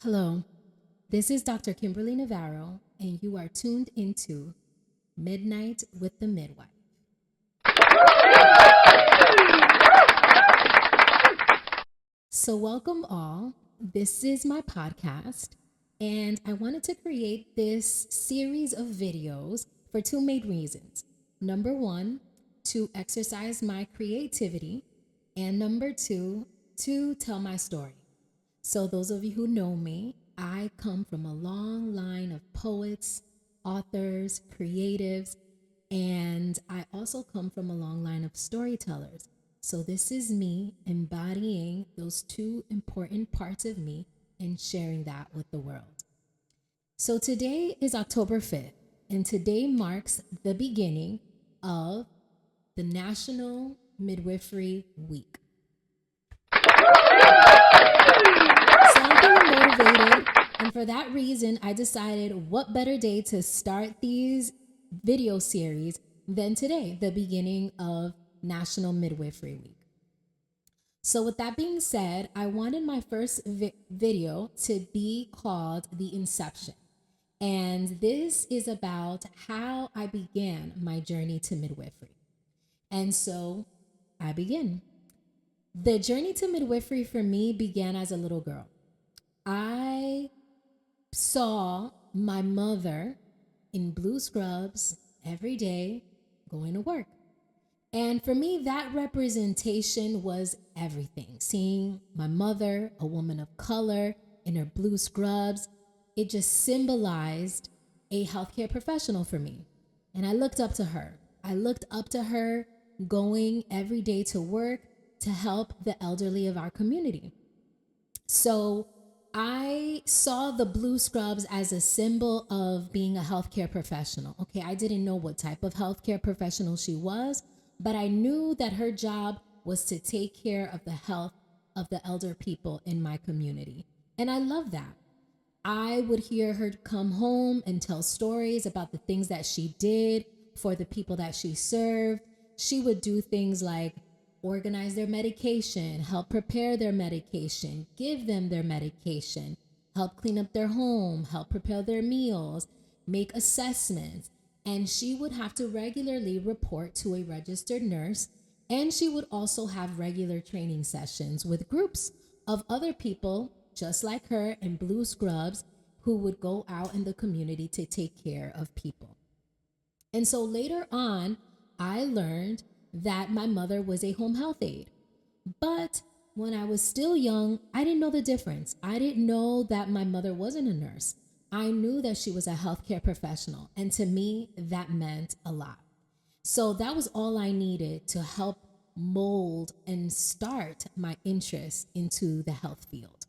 Hello, this is Dr. Kimberly Navarro, and you are tuned into Midnight with the Midwife. So, welcome all. This is my podcast, and I wanted to create this series of videos for two main reasons. Number one, to exercise my creativity, and number two, to tell my story. So, those of you who know me, I come from a long line of poets, authors, creatives, and I also come from a long line of storytellers. So, this is me embodying those two important parts of me and sharing that with the world. So, today is October 5th, and today marks the beginning of the National Midwifery Week. So I'm feeling motivated, and for that reason, I decided what better day to start these video series than today, the beginning of National Midwifery Week. So, with that being said, I wanted my first video to be called The Inception. And this is about how I began my journey to midwifery. And so I begin. The journey to midwifery for me began as a little girl. I saw my mother in blue scrubs every day going to work. And for me, that representation was everything. Seeing my mother, a woman of color, in her blue scrubs, it just symbolized a healthcare professional for me. And I looked up to her. I looked up to her going every day to work to help the elderly of our community. So I saw the blue scrubs as a symbol of being a healthcare professional. Okay, I didn't know what type of healthcare professional she was, but I knew that her job was to take care of the health of the elder people in my community. And I love that. I would hear her come home and tell stories about the things that she did for the people that she served. She would do things like organize their medication, help prepare their medication, give them their medication, help clean up their home, help prepare their meals, make assessments. And she would have to regularly report to a registered nurse. And she would also have regular training sessions with groups of other people just like her in blue scrubs who would go out in the community to take care of people. And so later on, I learned that my mother was a home health aide. But when I was still young, I didn't know the difference. I didn't know that my mother wasn't a nurse. I knew that she was a healthcare professional. And to me, that meant a lot. So that was all I needed to help mold and start my interest into the health field.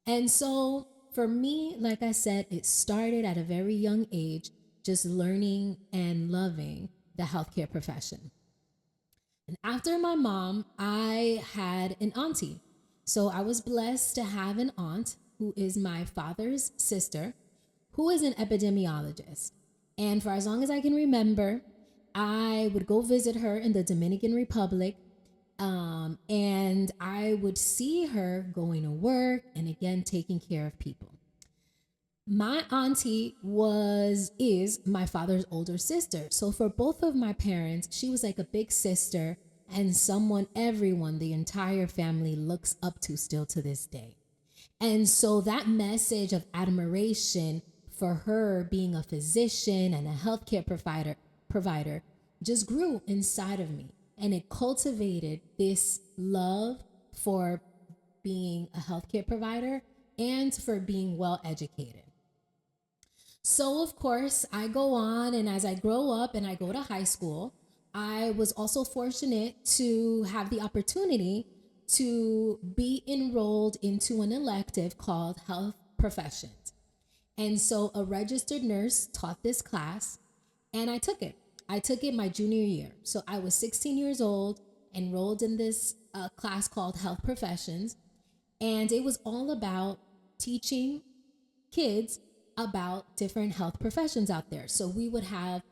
And so for me, like I said, it started at a very young age, just learning and loving the healthcare profession. And after my mom, I had an auntie. So I was blessed to have an aunt who is my father's sister, who is an epidemiologist. And for as long as I can remember, I would go visit her in the Dominican Republic. And I would see her going to work and again taking care of people. My auntie is my father's older sister. So for both of my parents, she was like a big sister and someone everyone, the entire family looks up to still to this day. And so that message of admiration for her being a physician and a healthcare provider just grew inside of me. And it cultivated this love for being a healthcare provider and for being well educated. So, of course, I go on, and as I grow up and I go to high school, I was also fortunate to have the opportunity to be enrolled into an elective called Health Professions. And so a registered nurse taught this class, and I took it. I took it my junior year. So I was 16 years old, enrolled in this class called Health Professions, and it was all about teaching kids about different health professions out there. So we would have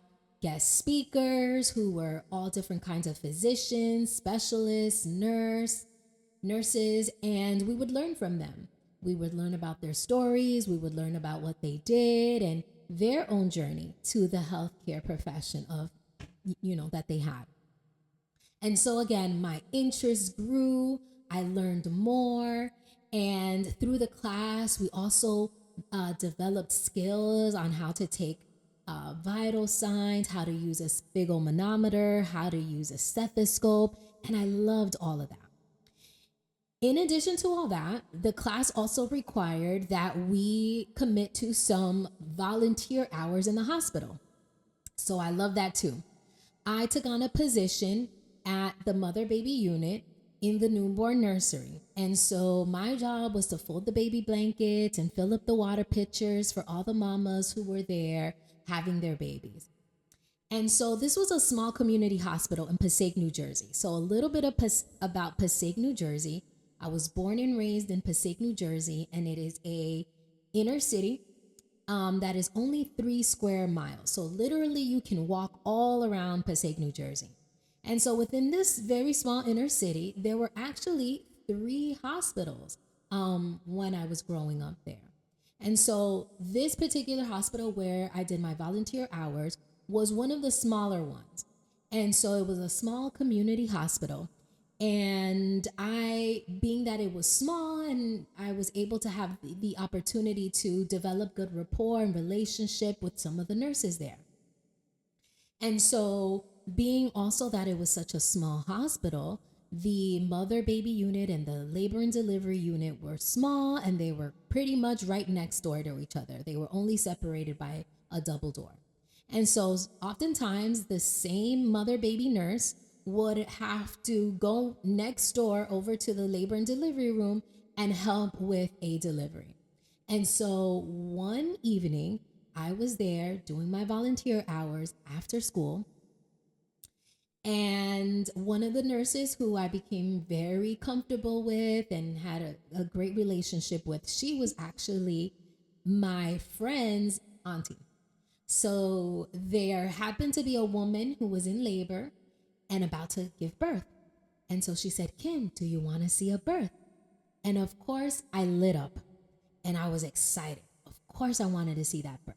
guest speakers who were all different kinds of physicians, specialists, nurses, and we would learn from them. We would learn about their stories, we would learn about what they did and their own journey to the healthcare profession of, that they had. And so again, my interest grew, I learned more. And through the class, we also developed skills on how to take vital signs, how to use a sphygmomanometer, how to use a stethoscope. And I loved all of that. In addition to all that, the class also required that we commit to some volunteer hours in the hospital. So I love that too. I took on a position at the mother baby unit in the newborn nursery. And so my job was to fold the baby blankets and fill up the water pitchers for all the mamas who were there having their babies. And so this was a small community hospital in Passaic, New Jersey. So a little bit about Passaic, New Jersey. I was born and raised in Passaic, New Jersey, and it is a inner city that is only 3 square miles. So literally you can walk all around Passaic, New Jersey. And so within this very small inner city, there were actually 3 hospitals when I was growing up there. And so this particular hospital where I did my volunteer hours was one of the smaller ones. And so it was a small community hospital. And being that it was small and I was able to have the opportunity to develop good rapport and relationship with some of the nurses there. And so being also that it was such a small hospital, the mother baby unit and the labor and delivery unit were small and they were pretty much right next door to each other. They were only separated by a double door. And so oftentimes the same mother baby nurse would have to go next door over to the labor and delivery room and help with a delivery. And so one evening, I was there doing my volunteer hours after school. And one of the nurses who I became very comfortable with and had a great relationship with, she was actually my friend's auntie. So there happened to be a woman who was in labor and about to give birth. And so she said, "Kim, do you want to see a birth?" And of course, I lit up and I was excited. Of course, I wanted to see that birth.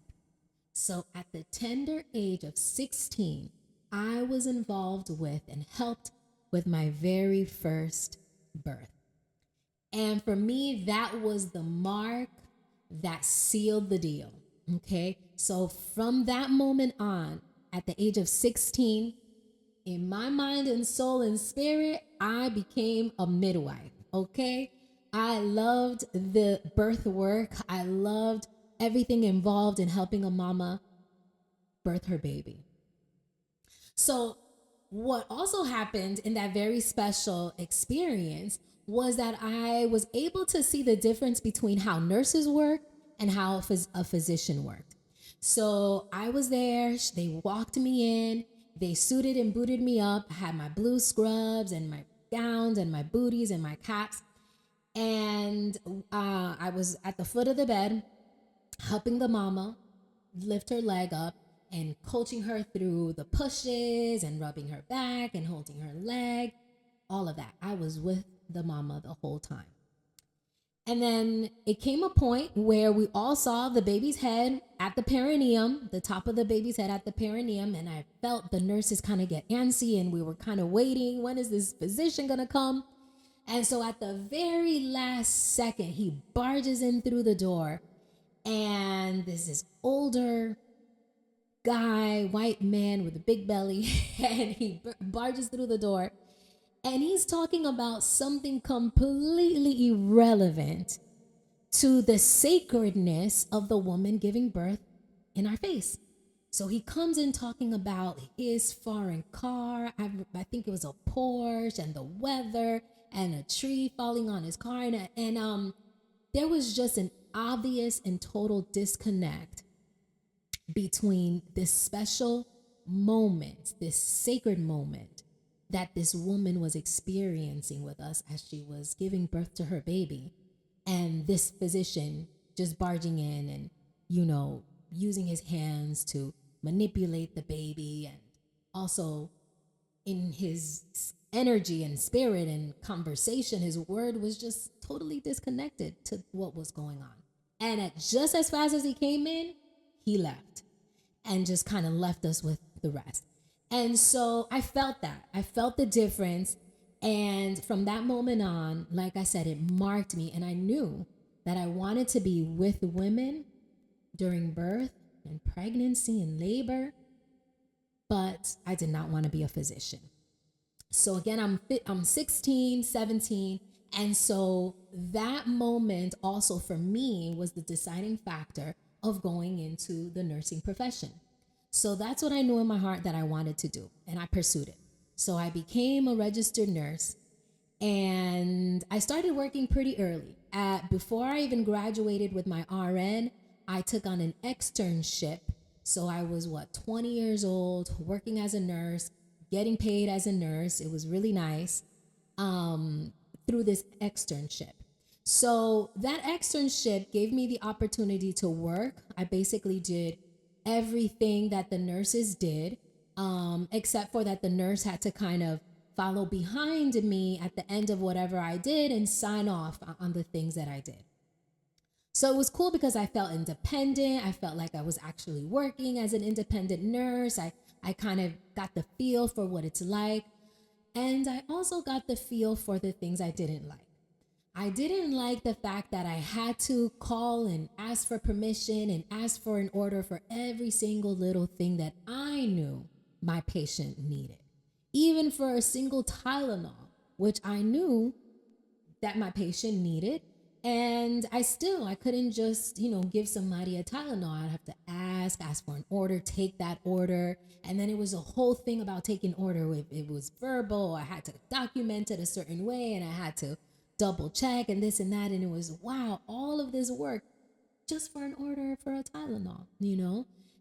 So at the tender age of 16, I was involved with and helped with my very first birth. And for me, that was the mark that sealed the deal. Okay. So from that moment on, at the age of 16, in my mind and soul and spirit, I became a midwife. Okay. I loved the birth work. I loved everything involved in helping a mama birth her baby. So what also happened in that very special experience was that I was able to see the difference between how nurses work and how a physician worked. So I was there, they walked me in, they suited and booted me up. I had my blue scrubs and my gowns and my booties and my caps. And I was at the foot of the bed helping the mama lift her leg up and coaching her through the pushes and rubbing her back and holding her leg, all of that. I was with the mama the whole time. And then it came a point where we all saw the baby's head at the perineum, the top of the baby's head at the perineum, and I felt the nurses kind of get antsy and we were kind of waiting. When is this physician going to come? And so at the very last second, he barges in through the door, and there's this older guy, white man with a big belly, and he barges through the door, and he's talking about something completely irrelevant to the sacredness of the woman giving birth in our face. So he comes in talking about his foreign car. I think it was a Porsche, and the weather and a tree falling on his car. And there was just an obvious and total disconnect between this special moment, this sacred moment that this woman was experiencing with us as she was giving birth to her baby, and this physician just barging in and, using his hands to manipulate the baby, and also in his energy and spirit and conversation, his word was just totally disconnected to what was going on. And just as fast as he came in, he left and just kind of left us with the rest. And so I felt that. I felt the difference. And from that moment on, like I said, it marked me. And I knew that I wanted to be with women during birth and pregnancy and labor, but I did not want to be a physician. So again, I'm 16, 17. And so that moment also for me was the deciding factor of going into the nursing profession. So that's what I knew in my heart that I wanted to do, and I pursued it. So I became a registered nurse, and I started working pretty early. Before I even graduated with my RN, I took on an externship. So I was 20 years old, working as a nurse, getting paid as a nurse. It was really nice through this externship. So that externship gave me the opportunity to work. I basically did everything that the nurses did, except for that the nurse had to kind of follow behind me at the end of whatever I did and sign off on the things that I did. So it was cool because I felt independent. I felt like I was actually working as an independent nurse. I kind of got the feel for what it's like. And I also got the feel for the things I didn't like. I didn't like the fact that I had to call and ask for permission and ask for an order for every single little thing that I knew my patient needed. Even for a single Tylenol, which I knew that my patient needed. And I couldn't just, give somebody a Tylenol. I'd have to ask for an order, take that order. And then it was a whole thing about taking order. If it was verbal, I had to document it a certain way and I had to double check and this and that. And it was, wow, all of this work just for an order for a Tylenol,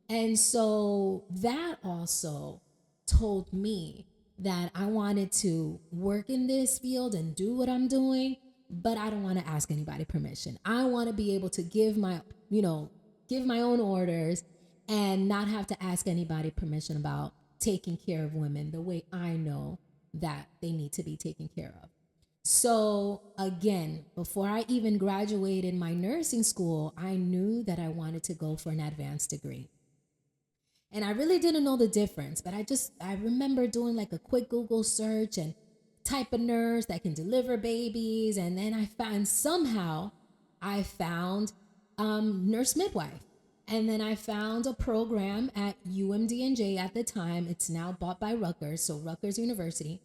And so that also told me that I wanted to work in this field and do what I'm doing, but I don't want to ask anybody permission. I want to be able to give my own orders and not have to ask anybody permission about taking care of women the way I know that they need to be taken care of. So again, before I even graduated my nursing school, I knew that I wanted to go for an advanced degree. And I really didn't know the difference, but I remember doing like a quick Google search and type of nurse that can deliver babies. And then I found nurse midwife. And then I found a program at UMDNJ at the time. It's now bought by Rutgers, so Rutgers University.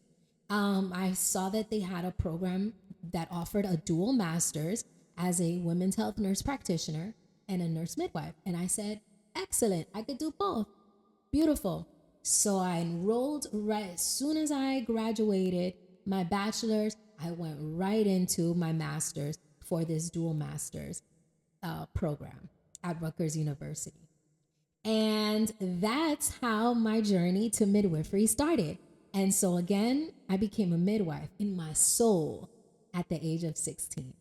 I saw that they had a program that offered a dual master's as a women's health nurse practitioner and a nurse midwife. And I said, excellent, I could do both. Beautiful. So I enrolled right as soon as I graduated my bachelor's. I went right into my master's for this dual master's program at Rutgers University. And that's how my journey to midwifery started. And so again, I became a midwife in my soul at the age of 16.